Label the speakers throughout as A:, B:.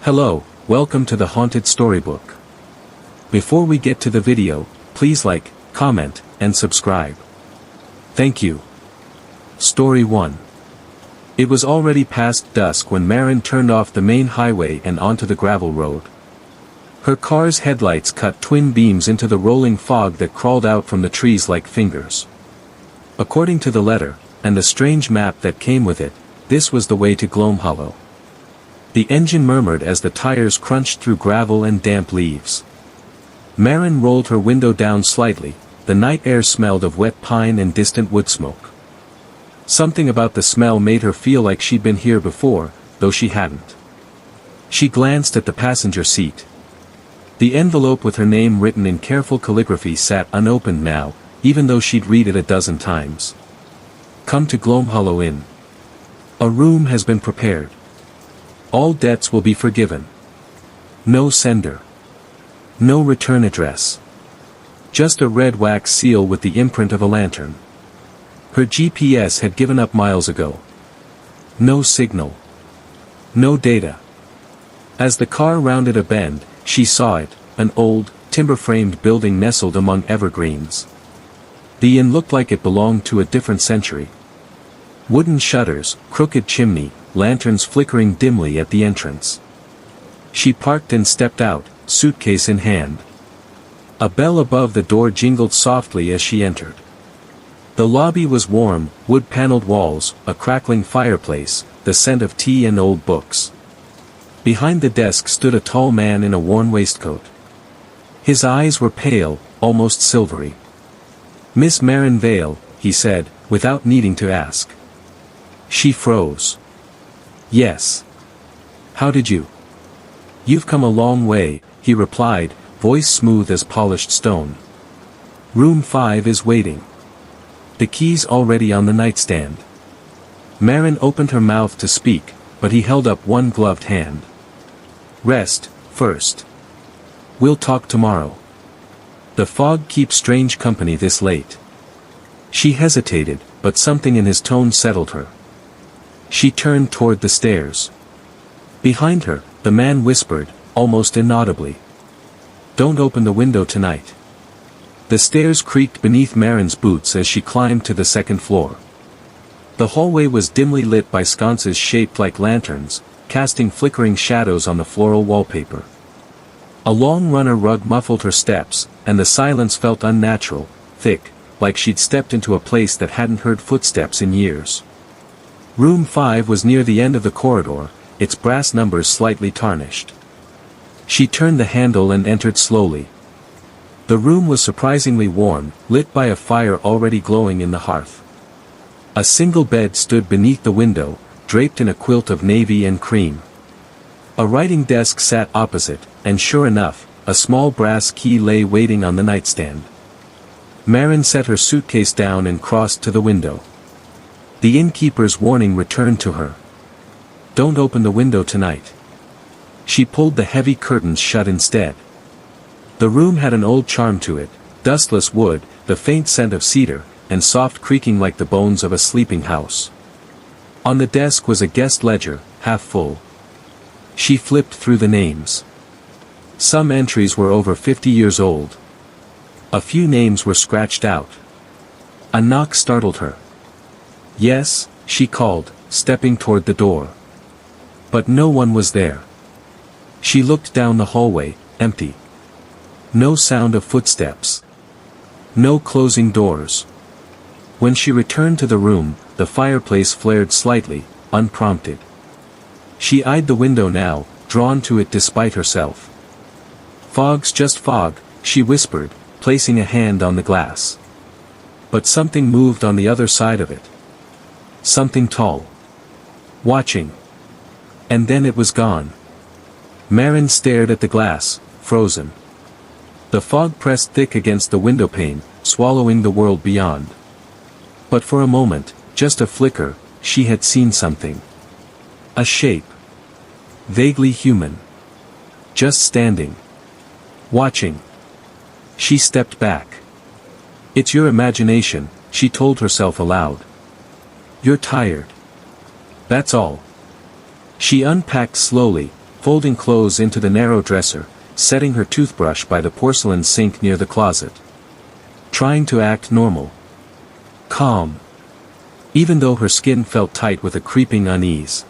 A: Hello, welcome to the Haunted Storybook. Before we get to the video, please like, comment, and subscribe. Thank you. Story 1. It was already past dusk when Marin turned off the main highway and onto the gravel road. Her car's headlights cut twin beams into the rolling fog that crawled out from the trees like fingers. According to the letter, and the strange map that came with it, this was the way to Gloam Hollow. The engine murmured as the tires crunched through gravel and damp leaves. Marin rolled her window down slightly. The night air smelled of wet pine and distant wood smoke. Something about the smell made her feel like she'd been here before, though she hadn't. She glanced at the passenger seat. The envelope with her name written in careful calligraphy sat unopened now, even though she'd read it a dozen times. Come to Gloam Hollow Inn. A room has been prepared. All debts will be forgiven. No sender. No return address. Just a red wax seal with the imprint of a lantern. Her GPS had given up miles ago. No signal. No data. As the car rounded a bend, she saw it, an old, timber-framed building nestled among evergreens. The inn looked like it belonged to a different century. Wooden shutters, crooked chimney, lanterns flickering dimly at the entrance. She parked and stepped out, suitcase in hand. A bell above the door jingled softly as she entered. The lobby was warm, wood-paneled walls, a crackling fireplace, the scent of tea and old books. Behind the desk stood a tall man in a worn waistcoat. His eyes were pale, almost silvery. "Miss Marin Vale," he said, without needing to ask. She froze. "Yes. How did you?" "You've come a long way," he replied, voice smooth as polished stone. "Room 5 is waiting. The key's already on the nightstand." Marin opened her mouth to speak, but he held up one gloved hand. "Rest, first. We'll talk tomorrow. The fog keeps strange company this late." She hesitated, but something in his tone settled her. She turned toward the stairs. Behind her, the man whispered, almost inaudibly. "Don't open the window tonight." The stairs creaked beneath Marin's boots as she climbed to the second floor. The hallway was dimly lit by sconces shaped like lanterns, casting flickering shadows on the floral wallpaper. A long runner rug muffled her steps, and the silence felt unnatural, thick, like she'd stepped into a place that hadn't heard footsteps in years. Room 5 was near the end of the corridor, its brass numbers slightly tarnished. She turned the handle and entered slowly. The room was surprisingly warm, lit by a fire already glowing in the hearth. A single bed stood beneath the window, draped in a quilt of navy and cream. A writing desk sat opposite, and sure enough, a small brass key lay waiting on the nightstand. Marin set her suitcase down and crossed to the window. The innkeeper's warning returned to her. "Don't open the window tonight." She pulled the heavy curtains shut instead. The room had an old charm to it, dustless wood, the faint scent of cedar, and soft creaking like the bones of a sleeping house. On the desk was a guest ledger, half full. She flipped through the names. Some entries were over 50 years old. A few names were scratched out. A knock startled her. "Yes," she called, stepping toward the door. But no one was there. She looked down the hallway, empty. No sound of footsteps. No closing doors. When she returned to the room, the fireplace flared slightly, unprompted. She eyed the window now, drawn to it despite herself. "Fog's just fog," she whispered, placing a hand on the glass. But something moved on the other side of it. Something tall. Watching. And then it was gone. Marin stared at the glass, frozen. The fog pressed thick against the windowpane, swallowing the world beyond. But for a moment, just a flicker, she had seen something. A shape. Vaguely human. Just standing. Watching. She stepped back. "It's your imagination," she told herself aloud. "You're tired. That's all." She unpacked slowly, folding clothes into the narrow dresser, setting her toothbrush by the porcelain sink near the closet. Trying to act normal. Calm. Even though her skin felt tight with a creeping unease.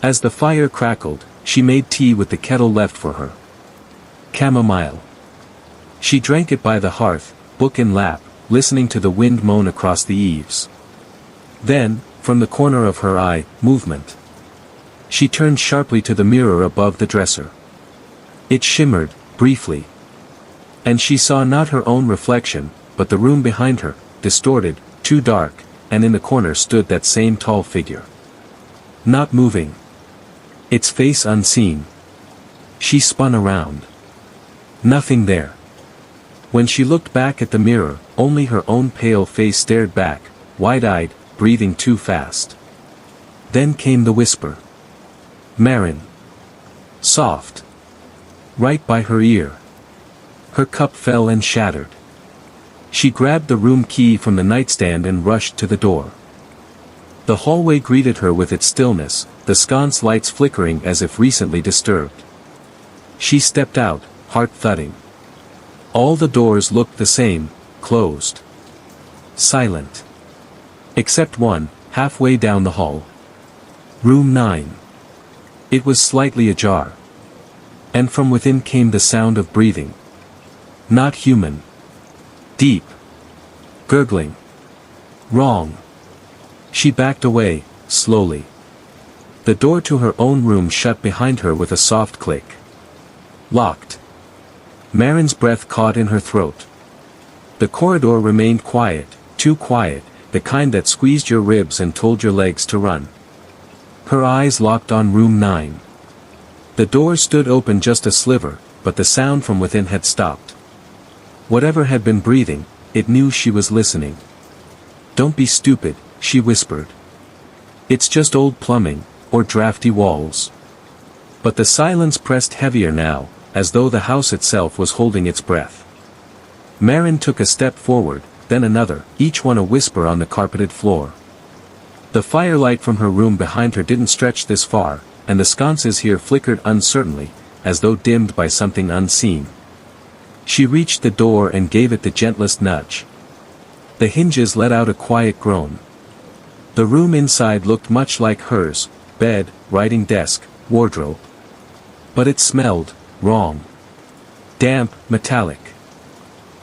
A: As the fire crackled, she made tea with the kettle left for her. Chamomile. She drank it by the hearth, book in lap, listening to the wind moan across the eaves. Then, from the corner of her eye, movement. She turned sharply to the mirror above the dresser. It shimmered, briefly. And she saw not her own reflection, but the room behind her, distorted, too dark, and in the corner stood that same tall figure. Not moving. Its face unseen. She spun around. Nothing there. When she looked back at the mirror, only her own pale face stared back, wide-eyed, breathing too fast. Then came the whisper. Marin. Soft. Right by her ear. Her cup fell and shattered. She grabbed the room key from the nightstand and rushed to the door. The hallway greeted her with its stillness, the sconce lights flickering as if recently disturbed. She stepped out, heart thudding. All the doors looked the same, closed. Silent. Except one, halfway down the hall. Room 9. It was slightly ajar. And from within came the sound of breathing. Not human. Deep. Gurgling. Wrong. She backed away, slowly. The door to her own room shut behind her with a soft click. Locked. Marin's breath caught in her throat. The corridor remained quiet, too quiet, the kind that squeezed your ribs and told your legs to run. Her eyes locked on room 9. The door stood open just a sliver, but the sound from within had stopped. Whatever had been breathing, it knew she was listening. Don't be stupid, she whispered. It's just old plumbing, or drafty walls. But the silence pressed heavier now, as though the house itself was holding its breath. Marin took a step forward, then another, each one a whisper on the carpeted floor. The firelight from her room behind her didn't stretch this far, and the sconces here flickered uncertainly, as though dimmed by something unseen. She reached the door and gave it the gentlest nudge. The hinges let out a quiet groan. The room inside looked much like hers, bed, writing desk, wardrobe. But it smelled wrong. Damp, metallic.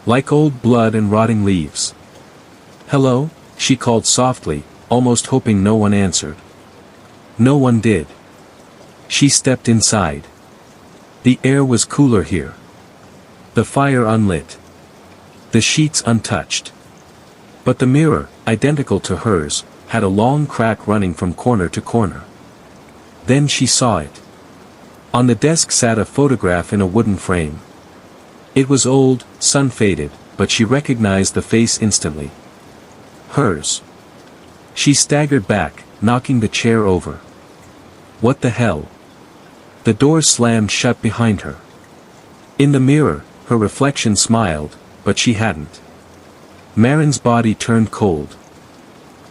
A: Like old blood and rotting leaves. Hello? She called softly, almost hoping no one answered. No one did. She stepped inside. The air was cooler here. The fire unlit. The sheets untouched. But the mirror, identical to hers, had a long crack running from corner to corner. Then she saw it. On the desk sat a photograph in a wooden frame. It was old, sun-faded, but she recognized the face instantly. Hers. She staggered back, knocking the chair over. What the hell? The door slammed shut behind her. In the mirror, her reflection smiled, but she hadn't. Marin's body turned cold.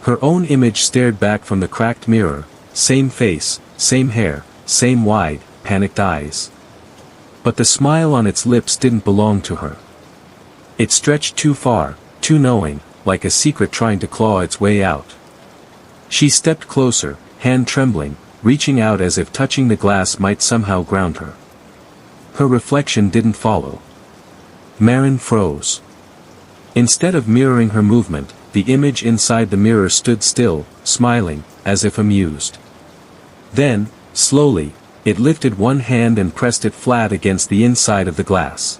A: Her own image stared back from the cracked mirror, same face, same hair, same wide, panicked eyes. But the smile on its lips didn't belong to her. It stretched too far, too knowing, like a secret trying to claw its way out. She stepped closer, hand trembling, reaching out as if touching the glass might somehow ground her. Her reflection didn't follow. Marin froze. Instead of mirroring her movement, the image inside the mirror stood still, smiling, as if amused. Then, slowly, it lifted one hand and pressed it flat against the inside of the glass.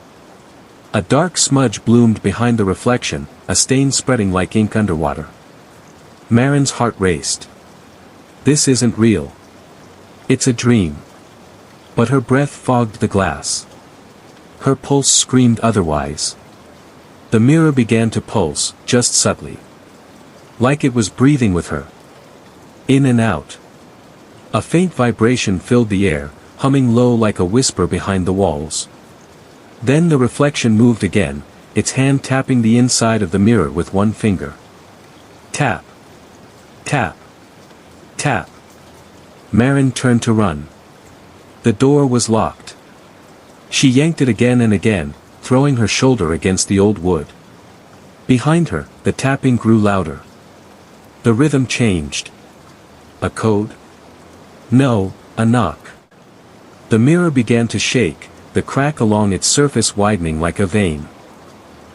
A: A dark smudge bloomed behind the reflection, a stain spreading like ink underwater. Marin's heart raced. This isn't real. It's a dream. But her breath fogged the glass. Her pulse screamed otherwise. The mirror began to pulse, just subtly. Like it was breathing with her. In and out. A faint vibration filled the air, humming low like a whisper behind the walls. Then the reflection moved again, its hand tapping the inside of the mirror with one finger. Tap. Tap. Tap. Marin turned to run. The door was locked. She yanked it again and again, throwing her shoulder against the old wood. Behind her, the tapping grew louder. The rhythm changed. A code? No, a knock. The mirror began to shake, the crack along its surface widening like a vein.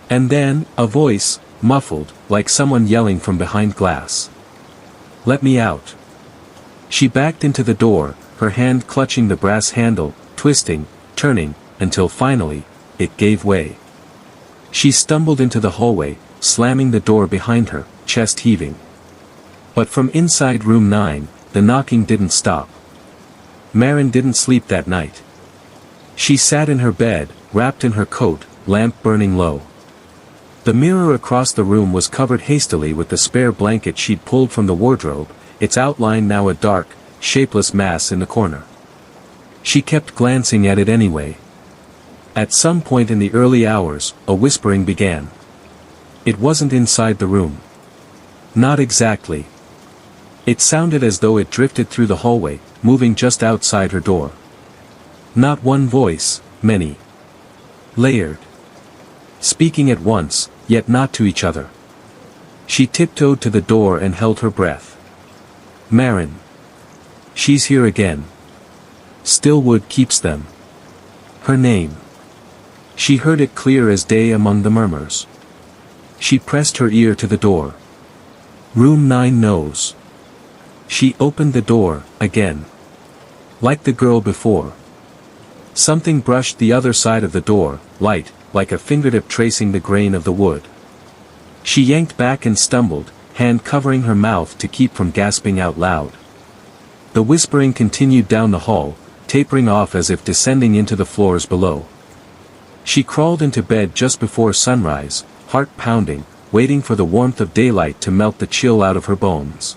A: And then, a voice, muffled, like someone yelling from behind glass. "Let me out." She backed into the door, her hand clutching the brass handle, twisting, turning, until finally, it gave way. She stumbled into the hallway, slamming the door behind her, chest heaving. But from inside room 9, the knocking didn't stop. Maren didn't sleep that night. She sat in her bed, wrapped in her coat, lamp burning low. The mirror across the room was covered hastily with the spare blanket she'd pulled from the wardrobe, its outline now a dark, shapeless mass in the corner. She kept glancing at it anyway. At some point in the early hours, a whispering began. It wasn't inside the room. Not exactly. It sounded as though it drifted through the hallway, moving just outside her door. Not one voice, many. Layered. Speaking at once, yet not to each other. She tiptoed to the door and held her breath. Maren. She's here again. Stillwood keeps them. Her name. She heard it clear as day among the murmurs. She pressed her ear to the door. Room 9 knows. She opened the door, again. Like the girl before. Something brushed the other side of the door, light, like a fingertip tracing the grain of the wood. She yanked back and stumbled, hand covering her mouth to keep from gasping out loud. The whispering continued down the hall, tapering off as if descending into the floors below. She crawled into bed just before sunrise, heart pounding, waiting for the warmth of daylight to melt the chill out of her bones.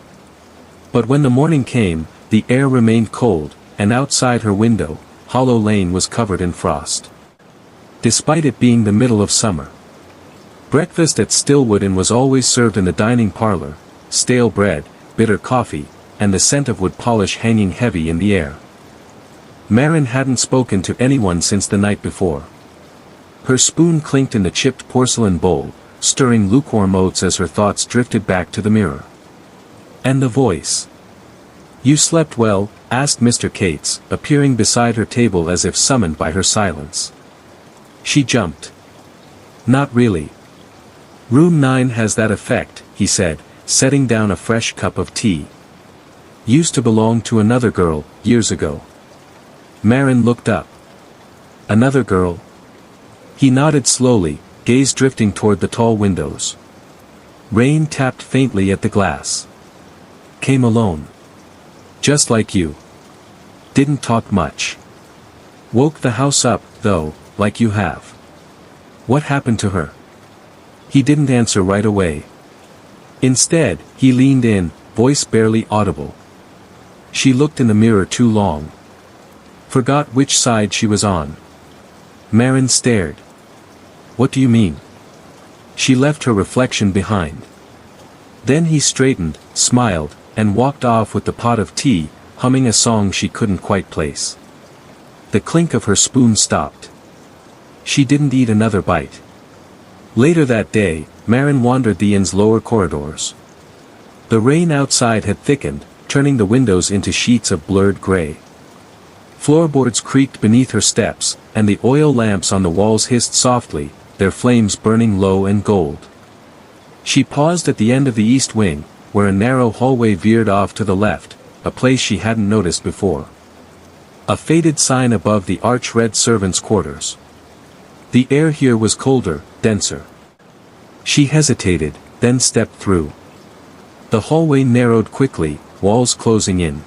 A: But when the morning came, the air remained cold, and outside her window, Hollow Lane was covered in frost. Despite it being the middle of summer. Breakfast at Stillwood Inn was always served in the dining parlor, stale bread, bitter coffee, and the scent of wood polish hanging heavy in the air. Maren hadn't spoken to anyone since the night before. Her spoon clinked in the chipped porcelain bowl, stirring lukewarm oats as her thoughts drifted back to the mirror. And the voice. "You slept well?" asked Mr. Cates, appearing beside her table as if summoned by her silence. She jumped. "Not really. Room 9 has that effect," he said, setting down a fresh cup of tea. "Used to belong to another girl, years ago." Maren looked up. "Another girl?" He nodded slowly, gaze drifting toward the tall windows. Rain tapped faintly at the glass. "Came alone. Just like you. Didn't talk much. Woke the house up, though, like you have. What happened to her?" He didn't answer right away. Instead, he leaned in, voice barely audible. "She looked in the mirror too long. Forgot which side she was on." Maren stared. "What do you mean?" "She left her reflection behind." Then he straightened, smiled, and walked off with the pot of tea, humming a song she couldn't quite place. The clink of her spoon stopped. She didn't eat another bite. Later that day, Maren wandered the inn's lower corridors. The rain outside had thickened, turning the windows into sheets of blurred gray. Floorboards creaked beneath her steps, and the oil lamps on the walls hissed softly, their flames burning low and gold. She paused at the end of the east wing, where a narrow hallway veered off to the left, a place she hadn't noticed before. A faded sign above the arch-red servants' quarters. The air here was colder, denser. She hesitated, then stepped through. The hallway narrowed quickly, walls closing in.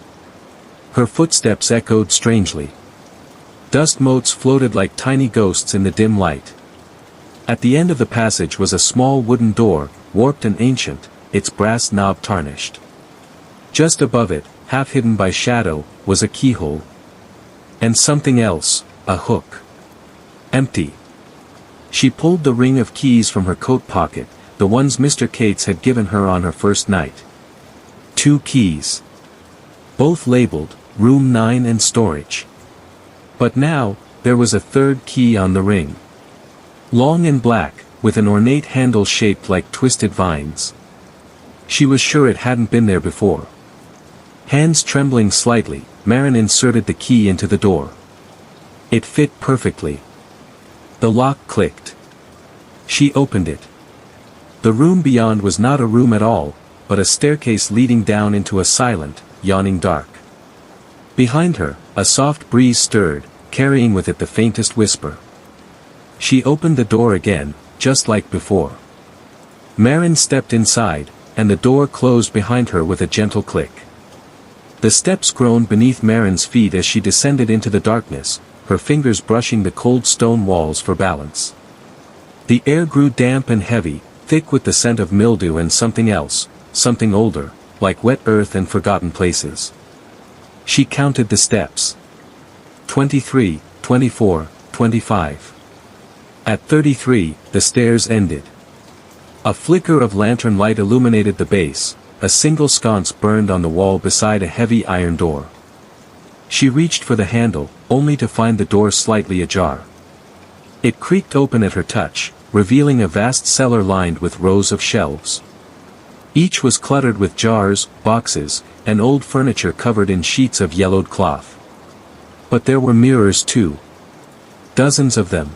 A: Her footsteps echoed strangely. Dust motes floated like tiny ghosts in the dim light. At the end of the passage was a small wooden door, warped and ancient, its brass knob tarnished. Just above it, half hidden by shadow, was a keyhole. And something else, a hook. Empty. She pulled the ring of keys from her coat pocket, the ones Mr. Cates had given her on her first night. 2 keys. Both labeled, Room 9 and Storage. But now, there was a third key on the ring. Long and black, with an ornate handle shaped like twisted vines. She was sure it hadn't been there before. Hands trembling slightly, Maren inserted the key into the door. It fit perfectly. The lock clicked. She opened it. The room beyond was not a room at all, but a staircase leading down into a silent, yawning dark. Behind her, a soft breeze stirred, carrying with it the faintest whisper. She opened the door again, just like before. Maren stepped inside, and the door closed behind her with a gentle click. The steps groaned beneath Maren's feet as she descended into the darkness, her fingers brushing the cold stone walls for balance. The air grew damp and heavy, thick with the scent of mildew and something else, something older, like wet earth and forgotten places. She counted the steps. 23, 24, 25. At 33, the stairs ended. A flicker of lantern light illuminated the base, a single sconce burned on the wall beside a heavy iron door. She reached for the handle, only to find the door slightly ajar. It creaked open at her touch, revealing a vast cellar lined with rows of shelves. Each was cluttered with jars, boxes, and old furniture covered in sheets of yellowed cloth. But there were mirrors too. Dozens of them.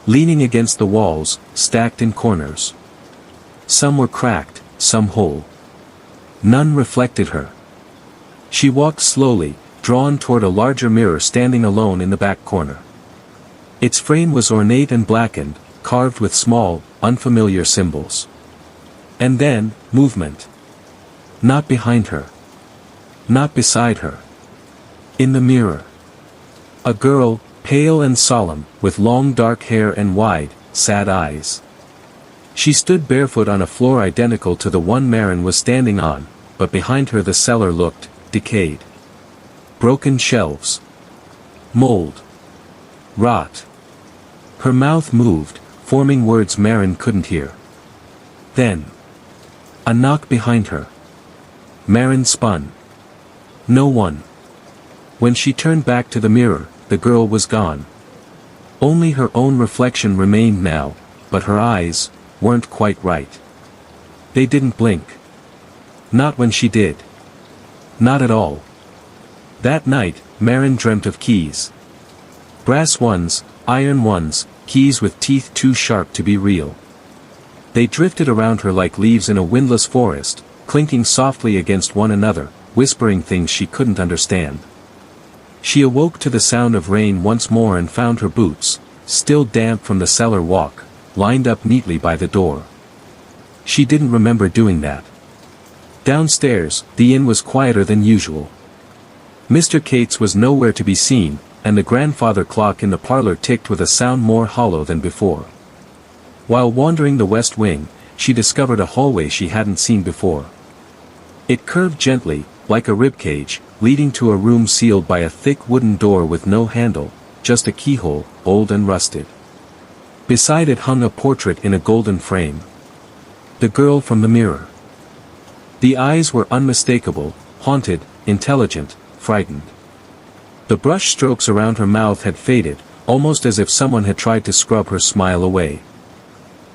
A: Leaning against the walls, stacked in corners. Some were cracked, some whole. None reflected her. She walked slowly, drawn toward a larger mirror standing alone in the back corner. Its frame was ornate and blackened, carved with small, unfamiliar symbols. And then, movement. Not behind her. Not beside her. In the mirror. A girl, pale and solemn, with long dark hair and wide, sad eyes. She stood barefoot on a floor identical to the one Maren was standing on, but behind her the cellar looked decayed. Broken shelves. Mold. Rot. Her mouth moved, forming words Maren couldn't hear. Then. A knock behind her. Maren spun. No one. When she turned back to the mirror, the girl was gone. Only her own reflection remained now, but her eyes weren't quite right. They didn't blink. Not when she did. Not at all. That night, Maren dreamt of keys. Brass ones, iron ones, keys with teeth too sharp to be real. They drifted around her like leaves in a windless forest, clinking softly against one another, whispering things she couldn't understand. She awoke to the sound of rain once more and found her boots, still damp from the cellar walk, lined up neatly by the door. She didn't remember doing that. Downstairs, the inn was quieter than usual. Mr. Cates was nowhere to be seen, and the grandfather clock in the parlor ticked with a sound more hollow than before. While wandering the west wing, she discovered a hallway she hadn't seen before. It curved gently, like a ribcage, leading to a room sealed by a thick wooden door with no handle, just a keyhole, old and rusted. Beside it hung a portrait in a golden frame. The girl from the mirror. The eyes were unmistakable, haunted, intelligent, frightened. The brush strokes around her mouth had faded, almost as if someone had tried to scrub her smile away.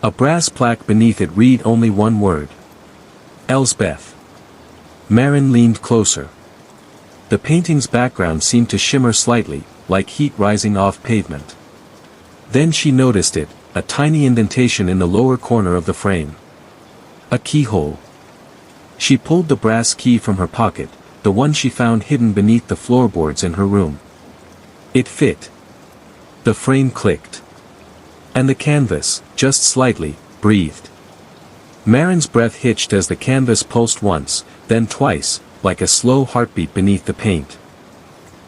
A: A brass plaque beneath it read only one word. Elsbeth. Maren leaned closer. The painting's background seemed to shimmer slightly, like heat rising off pavement. Then she noticed it, a tiny indentation in the lower corner of the frame. A keyhole. She pulled the brass key from her pocket, the one she found hidden beneath the floorboards in her room. It fit. The frame clicked. And the canvas, just slightly, breathed. Maren's breath hitched as the canvas pulsed once, then twice, like a slow heartbeat beneath the paint.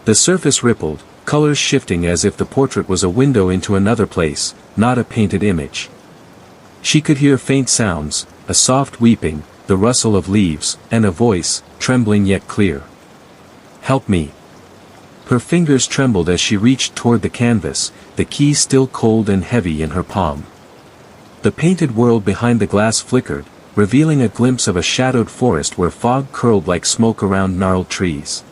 A: The surface rippled, colors shifting as if the portrait was a window into another place, not a painted image. She could hear faint sounds, a soft weeping, the rustle of leaves, and a voice, trembling yet clear. Help me. Her fingers trembled as she reached toward the canvas, the key still cold and heavy in her palm. The painted world behind the glass flickered, revealing a glimpse of a shadowed forest where fog curled like smoke around gnarled trees.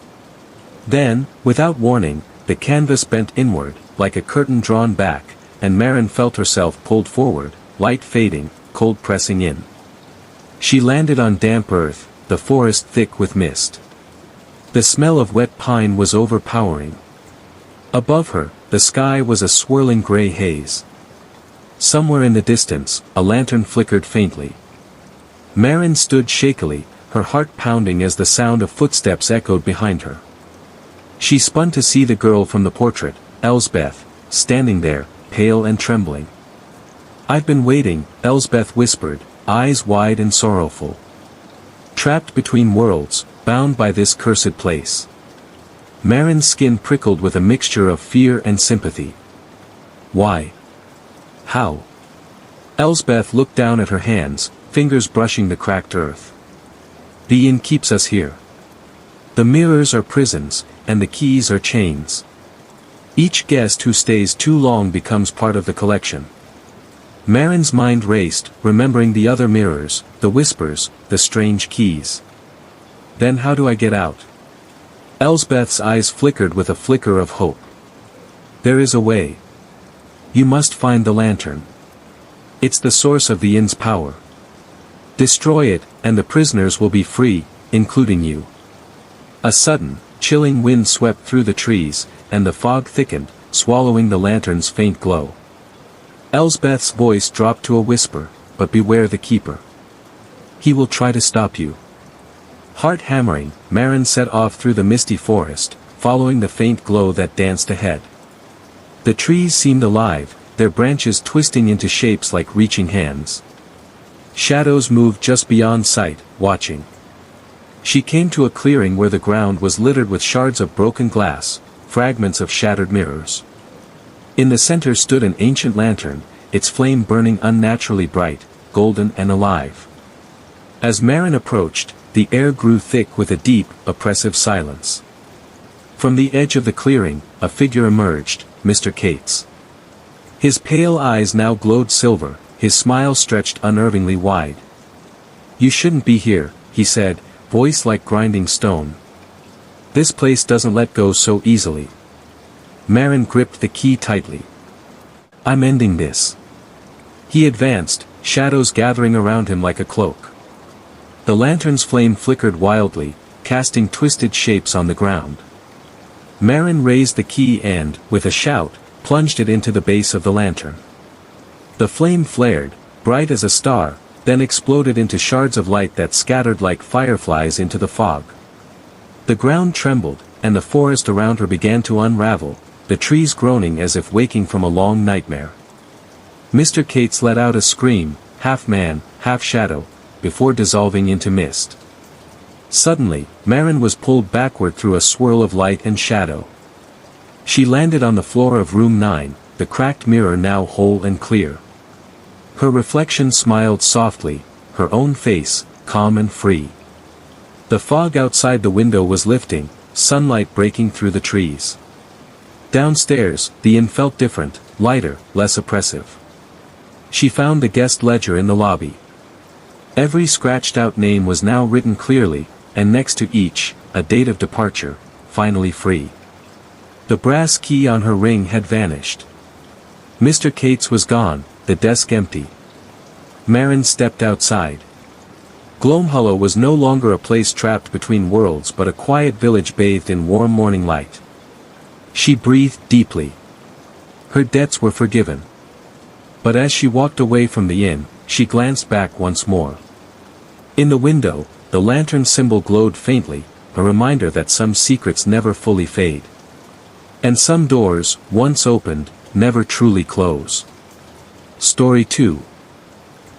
A: Then, without warning, the canvas bent inward, like a curtain drawn back, and Marin felt herself pulled forward, light fading, cold pressing in. She landed on damp earth, the forest thick with mist. The smell of wet pine was overpowering. Above her, the sky was a swirling gray haze. Somewhere in the distance, a lantern flickered faintly. Marin stood shakily, her heart pounding as the sound of footsteps echoed behind her. She spun to see the girl from the portrait, Elsbeth, standing there, pale and trembling. "I've been waiting," Elsbeth whispered, eyes wide and sorrowful. "Trapped between worlds, bound by this cursed place." Marin's skin prickled with a mixture of fear and sympathy. "Why? How?" Elsbeth looked down at her hands, fingers brushing the cracked earth. "The inn keeps us here. The mirrors are prisons, and the keys are chains. Each guest who stays too long becomes part of the collection." Marin's mind raced, remembering the other mirrors, the whispers, the strange keys. "Then how do I get out?" Elsbeth's eyes flickered with a flicker of hope. "There is a way. You must find the lantern. It's the source of the inn's power. Destroy it, and the prisoners will be free, including you." A sudden, chilling wind swept through the trees, and the fog thickened, swallowing the lantern's faint glow. Elsbeth's voice dropped to a whisper, "But beware the keeper. He will try to stop you." Heart hammering, Marin set off through the misty forest, following the faint glow that danced ahead. The trees seemed alive, their branches twisting into shapes like reaching hands. Shadows moved just beyond sight, watching. She came to a clearing where the ground was littered with shards of broken glass, fragments of shattered mirrors. In the center stood an ancient lantern, its flame burning unnaturally bright, golden and alive. As Marin approached, the air grew thick with a deep, oppressive silence. From the edge of the clearing, a figure emerged, Mr. Cates. His pale eyes now glowed silver, his smile stretched unnervingly wide. "You shouldn't be here," he said, voice like grinding stone. "This place doesn't let go so easily." Marin gripped the key tightly. "I'm ending this." He advanced, shadows gathering around him like a cloak. The lantern's flame flickered wildly, casting twisted shapes on the ground. Marin raised the key and, with a shout, plunged it into the base of the lantern. The flame flared, bright as a star, then exploded into shards of light that scattered like fireflies into the fog. The ground trembled, and the forest around her began to unravel, the trees groaning as if waking from a long nightmare. Mr. Cates let out a scream, half man, half shadow, before dissolving into mist. Suddenly, Marin was pulled backward through a swirl of light and shadow. She landed on the floor of room 9, the cracked mirror now whole and clear. Her reflection smiled softly, her own face, calm and free. The fog outside the window was lifting, sunlight breaking through the trees. Downstairs, the inn felt different, lighter, less oppressive. She found the guest ledger in the lobby. Every scratched-out name was now written clearly, and next to each, a date of departure, finally free. The brass key on her ring had vanished. Mr. Cates was gone, the desk empty. Marin stepped outside. Gloamhollow was no longer a place trapped between worlds but a quiet village bathed in warm morning light. She breathed deeply. Her debts were forgiven. But as she walked away from the inn, she glanced back once more. In the window, the lantern symbol glowed faintly, a reminder that some secrets never fully fade. And some doors, once opened, never truly close. Story 2.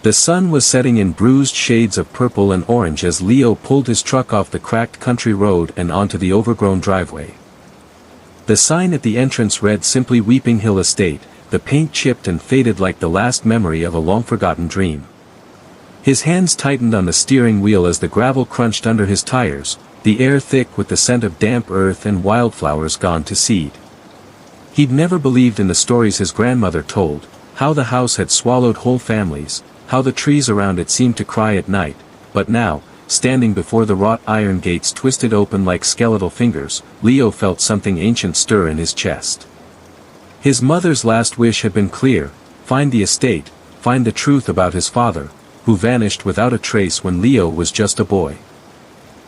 A: The sun was setting in bruised shades of purple and orange as Leo pulled his truck off the cracked country road and onto the overgrown driveway. The sign at the entrance read simply Weeping Hill Estate, the paint chipped and faded like the last memory of a long-forgotten dream. His hands tightened on the steering wheel as the gravel crunched under his tires, the air thick with the scent of damp earth and wildflowers gone to seed. He'd never believed in the stories his grandmother told, how the house had swallowed whole families, how the trees around it seemed to cry at night, but now, standing before the wrought iron gates twisted open like skeletal fingers, Leo felt something ancient stir in his chest. His mother's last wish had been clear: find the estate, find the truth about his father, who vanished without a trace when Leo was just a boy.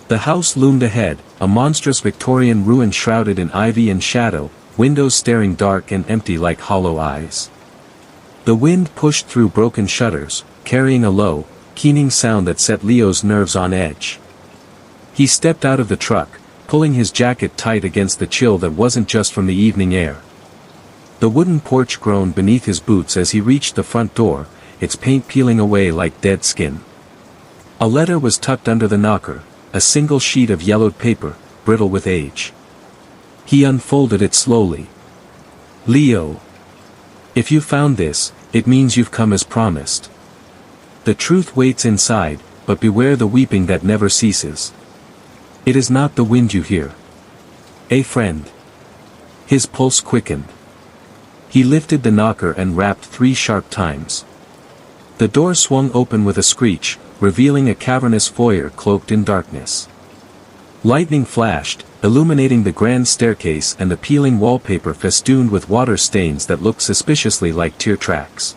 A: The house loomed ahead, a monstrous Victorian ruin shrouded in ivy and shadow, windows staring dark and empty like hollow eyes. The wind pushed through broken shutters, carrying a low, keening sound that set Leo's nerves on edge. He stepped out of the truck, pulling his jacket tight against the chill that wasn't just from the evening air. The wooden porch groaned beneath his boots as he reached the front door, its paint peeling away like dead skin. A letter was tucked under the knocker, a single sheet of yellowed paper, brittle with age. He unfolded it slowly. Leo. If you found this, it means you've come as promised. The truth waits inside, but beware the weeping that never ceases. It is not the wind you hear. A friend. His pulse quickened. He lifted the knocker and rapped 3 sharp times. The door swung open with a screech, revealing a cavernous foyer cloaked in darkness. Lightning flashed, illuminating the grand staircase and the peeling wallpaper festooned with water stains that looked suspiciously like tear tracks.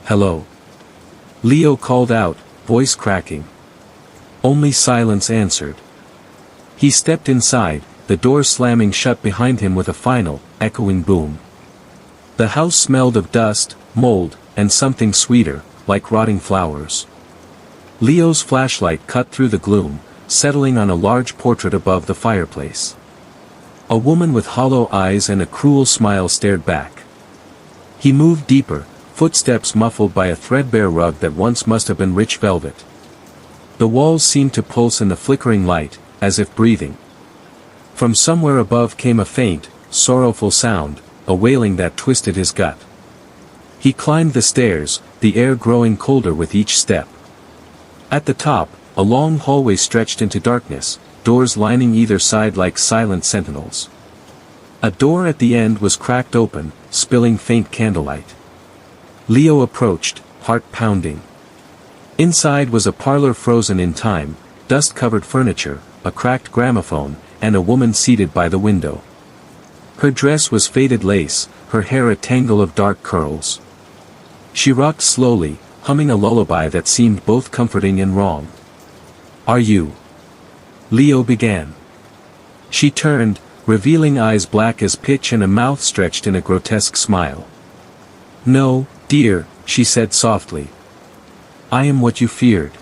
A: Hello. Leo called out, voice cracking. Only silence answered. He stepped inside, the door slamming shut behind him with a final, echoing boom. The house smelled of dust, mold, and something sweeter, like rotting flowers. Leo's flashlight cut through the gloom, settling on a large portrait above the fireplace. A woman with hollow eyes and a cruel smile stared back. He moved deeper, footsteps muffled by a threadbare rug that once must have been rich velvet. The walls seemed to pulse in the flickering light, as if breathing. From somewhere above came a faint, sorrowful sound, a wailing that twisted his gut. He climbed the stairs, the air growing colder with each step. At the top, a long hallway stretched into darkness, doors lining either side like silent sentinels. A door at the end was cracked open, spilling faint candlelight. Leo approached, heart pounding. Inside was a parlor frozen in time, dust-covered furniture, a cracked gramophone, and a woman seated by the window. Her dress was faded lace, her hair a tangle of dark curls. She rocked slowly, humming a lullaby that seemed both comforting and wrong. Are you? Leo began. She turned, revealing eyes black as pitch and a mouth stretched in a grotesque smile. No, dear, she said softly. I am what you feared.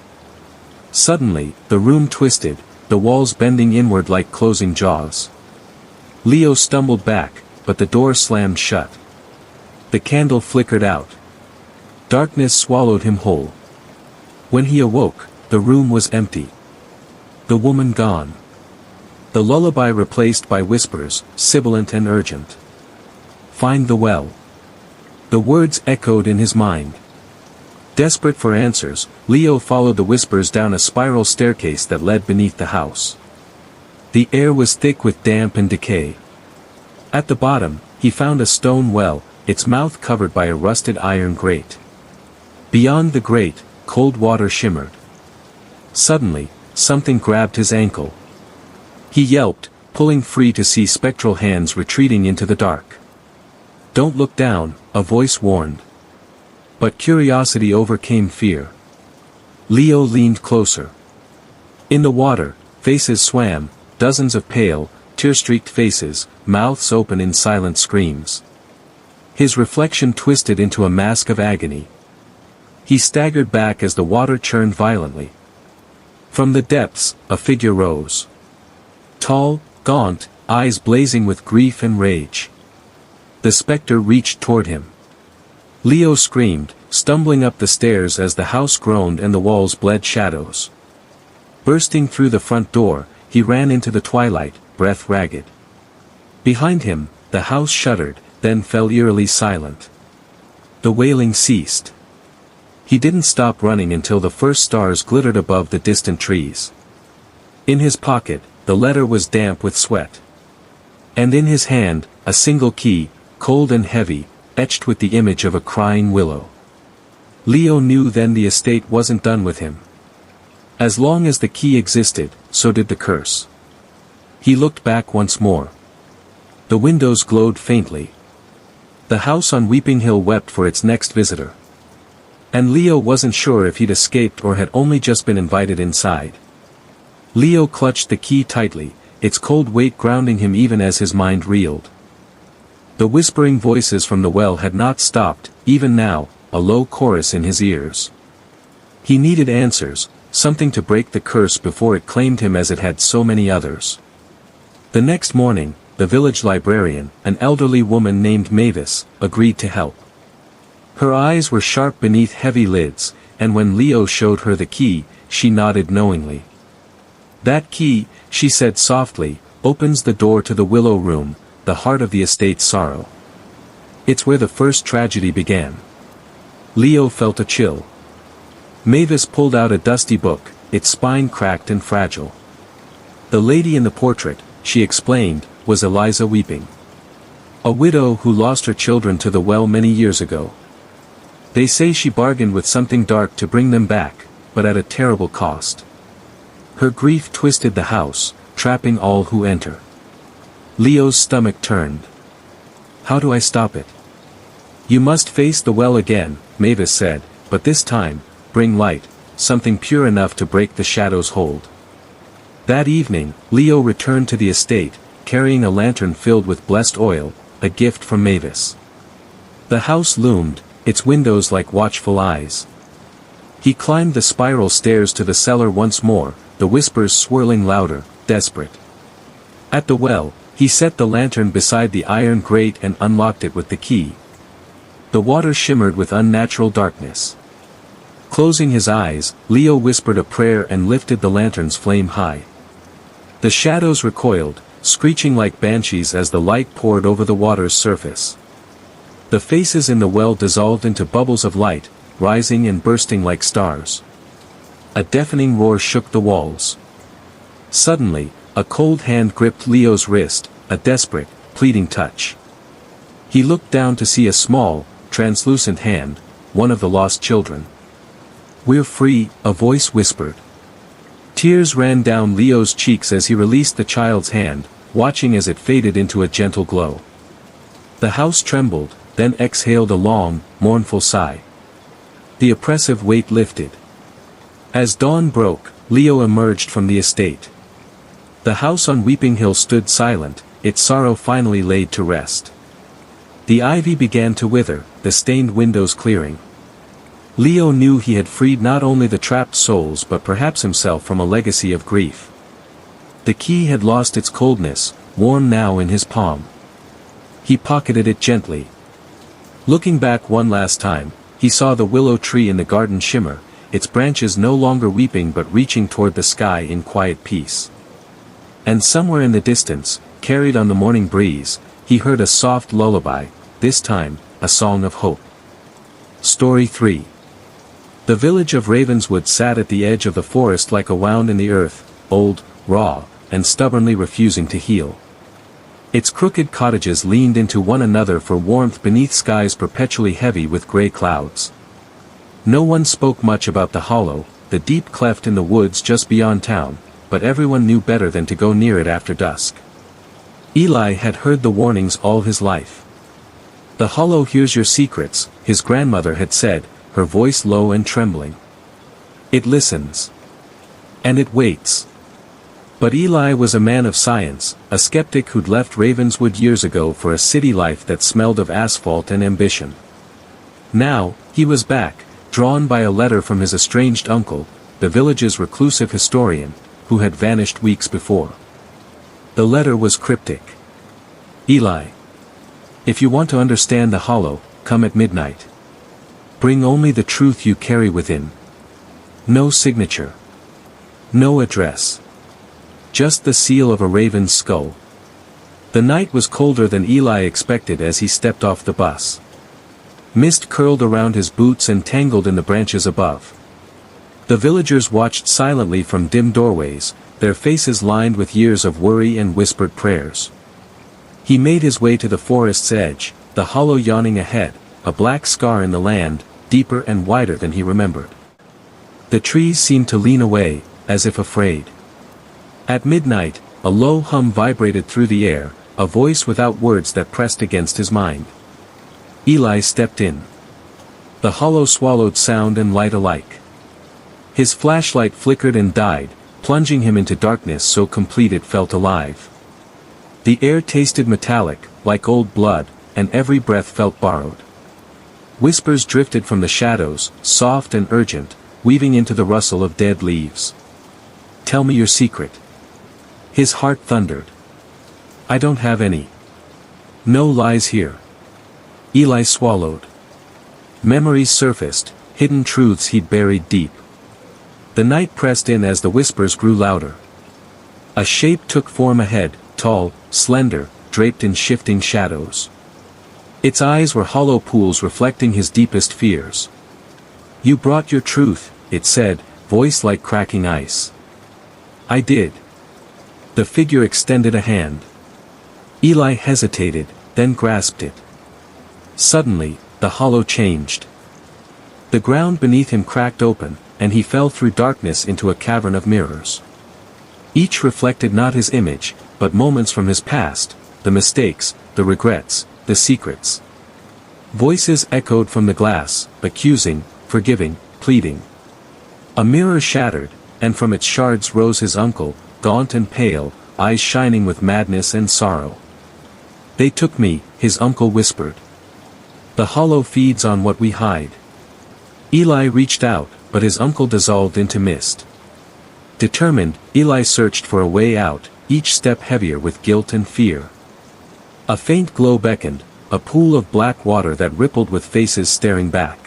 A: Suddenly, the room twisted, the walls bending inward like closing jaws. Leo stumbled back, but the door slammed shut. The candle flickered out. Darkness swallowed him whole. When he awoke, the room was empty. The woman gone. The lullaby replaced by whispers, sibilant and urgent. Find the well. The words echoed in his mind. Desperate for answers, Leo followed the whispers down a spiral staircase that led beneath the house. The air was thick with damp and decay. At the bottom, he found a stone well, its mouth covered by a rusted iron grate. Beyond the grate, cold water shimmered. Suddenly, something grabbed his ankle. He yelped, pulling free to see spectral hands retreating into the dark. Don't look down, a voice warned. But curiosity overcame fear. Leo leaned closer. In the water, faces swam, dozens of pale, tear-streaked faces, mouths open in silent screams. His reflection twisted into a mask of agony. He staggered back as the water churned violently. From the depths, a figure rose. Tall, gaunt, eyes blazing with grief and rage. The specter reached toward him. Leo screamed, stumbling up the stairs as the house groaned and the walls bled shadows. Bursting through the front door, he ran into the twilight, breath ragged. Behind him, the house shuddered, then fell eerily silent. The wailing ceased. He didn't stop running until the first stars glittered above the distant trees. In his pocket, the letter was damp with sweat. And in his hand, a single key, cold and heavy, etched with the image of a crying willow. Leo knew then the estate wasn't done with him. As long as the key existed, so did the curse. He looked back once more. The windows glowed faintly. The house on Weeping Hill wept for its next visitor. And Leo wasn't sure if he'd escaped or had only just been invited inside. Leo clutched the key tightly, its cold weight grounding him even as his mind reeled. The whispering voices from the well had not stopped, even now, a low chorus in his ears. He needed answers, something to break the curse before it claimed him as it had so many others. The next morning, the village librarian, an elderly woman named Mavis, agreed to help. Her eyes were sharp beneath heavy lids, and when Leo showed her the key, she nodded knowingly. "That key," she said softly, "opens the door to the Willow Room, the heart of the estate's sorrow. It's where the first tragedy began." Leo felt a chill. Mavis pulled out a dusty book, its spine cracked and fragile. "The lady in the portrait," she explained, "was Eliza Weeping. A widow who lost her children to the well many years ago. They say she bargained with something dark to bring them back, but at a terrible cost. Her grief twisted the house, trapping all who enter." Leo's stomach turned. "How do I stop it?" "You must face the well again," Mavis said, "but this time, bring light, something pure enough to break the shadow's hold." That evening, Leo returned to the estate, carrying a lantern filled with blessed oil, a gift from Mavis. The house loomed, its windows like watchful eyes. He climbed the spiral stairs to the cellar once more, the whispers swirling louder, desperate. At the well, he set the lantern beside the iron grate and unlocked it with the key. The water shimmered with unnatural darkness. Closing his eyes, Leo whispered a prayer and lifted the lantern's flame high. The shadows recoiled, screeching like banshees as the light poured over the water's surface. The faces in the well dissolved into bubbles of light, rising and bursting like stars. A deafening roar shook the walls. Suddenly, a cold hand gripped Leo's wrist, a desperate, pleading touch. He looked down to see a small, translucent hand, one of the lost children. "We're free," a voice whispered. Tears ran down Leo's cheeks as he released the child's hand, watching as it faded into a gentle glow. The house trembled, then exhaled a long, mournful sigh. The oppressive weight lifted. As dawn broke, Leo emerged from the estate. The house on Weeping Hill stood silent, its sorrow finally laid to rest. The ivy began to wither, the stained windows clearing. Leo knew he had freed not only the trapped souls but perhaps himself from a legacy of grief. The key had lost its coldness, warm now in his palm. He pocketed it gently. Looking back one last time, he saw the willow tree in the garden shimmer, its branches no longer weeping but reaching toward the sky in quiet peace. And somewhere in the distance, carried on the morning breeze, he heard a soft lullaby, this time, a song of hope. Story 3. The village of Ravenswood sat at the edge of the forest like a wound in the earth, old, raw, and stubbornly refusing to heal. Its crooked cottages leaned into one another for warmth beneath skies perpetually heavy with gray clouds. No one spoke much about the hollow, the deep cleft in the woods just beyond town, but everyone knew better than to go near it after dusk. Eli had heard the warnings all his life. "The hollow hears your secrets," his grandmother had said, her voice low and trembling. "It listens. And it waits." But Eli was a man of science, a skeptic who'd left Ravenswood years ago for a city life that smelled of asphalt and ambition. Now, he was back, drawn by a letter from his estranged uncle, the village's reclusive historian, who had vanished weeks before. The letter was cryptic. "Eli. If you want to understand the hollow, come at midnight. Bring only the truth you carry within. No signature. No address. Just the seal of a raven's skull." The night was colder than Eli expected as he stepped off the bus. Mist curled around his boots and tangled in the branches above. The villagers watched silently from dim doorways, their faces lined with years of worry and whispered prayers. He made his way to the forest's edge, the hollow yawning ahead, a black scar in the land, deeper and wider than he remembered. The trees seemed to lean away, as if afraid. At midnight, a low hum vibrated through the air, a voice without words that pressed against his mind. Eli stepped in. The hollow swallowed sound and light alike. His flashlight flickered and died, plunging him into darkness so complete it felt alive. The air tasted metallic, like old blood, and every breath felt borrowed. Whispers drifted from the shadows, soft and urgent, weaving into the rustle of dead leaves. "Tell me your secret." His heart thundered. "I don't have any. No lies here." Eli swallowed. Memories surfaced, hidden truths he'd buried deep. The night pressed in as the whispers grew louder. A shape took form ahead, tall, slender, draped in shifting shadows. Its eyes were hollow pools reflecting his deepest fears. "You brought your truth," it said, voice like cracking ice. "I did." The figure extended a hand. Eli hesitated, then grasped it. Suddenly, the hollow changed. The ground beneath him cracked open, and he fell through darkness into a cavern of mirrors. Each reflected not his image, but moments from his past, the mistakes, the regrets, the secrets. Voices echoed from the glass, accusing, forgiving, pleading. A mirror shattered, and from its shards rose his uncle, gaunt and pale, eyes shining with madness and sorrow. "They took me," his uncle whispered. "The hollow feeds on what we hide." Eli reached out, but his uncle dissolved into mist. Determined, Eli searched for a way out, each step heavier with guilt and fear. A faint glow beckoned, a pool of black water that rippled with faces staring back.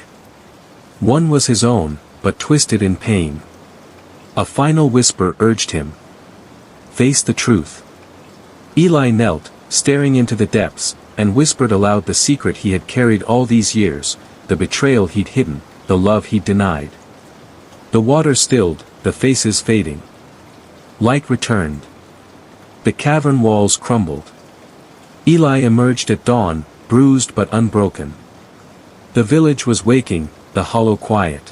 A: One was his own, but twisted in pain. A final whisper urged him. "Face the truth." Eli knelt, staring into the depths, and whispered aloud the secret he had carried all these years, the betrayal he'd hidden, the love he'd denied. The water stilled, the faces fading. Light returned. The cavern walls crumbled. Eli emerged at dawn, bruised but unbroken. The village was waking, the hollow quiet.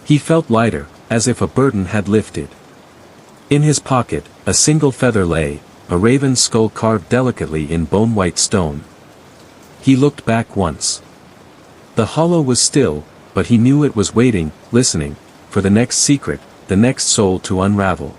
A: He felt lighter, as if a burden had lifted. In his pocket, a single feather lay, a raven's skull carved delicately in bone-white stone. He looked back once. The hollow was still, but he knew it was waiting, listening, for the next secret, the next soul to unravel.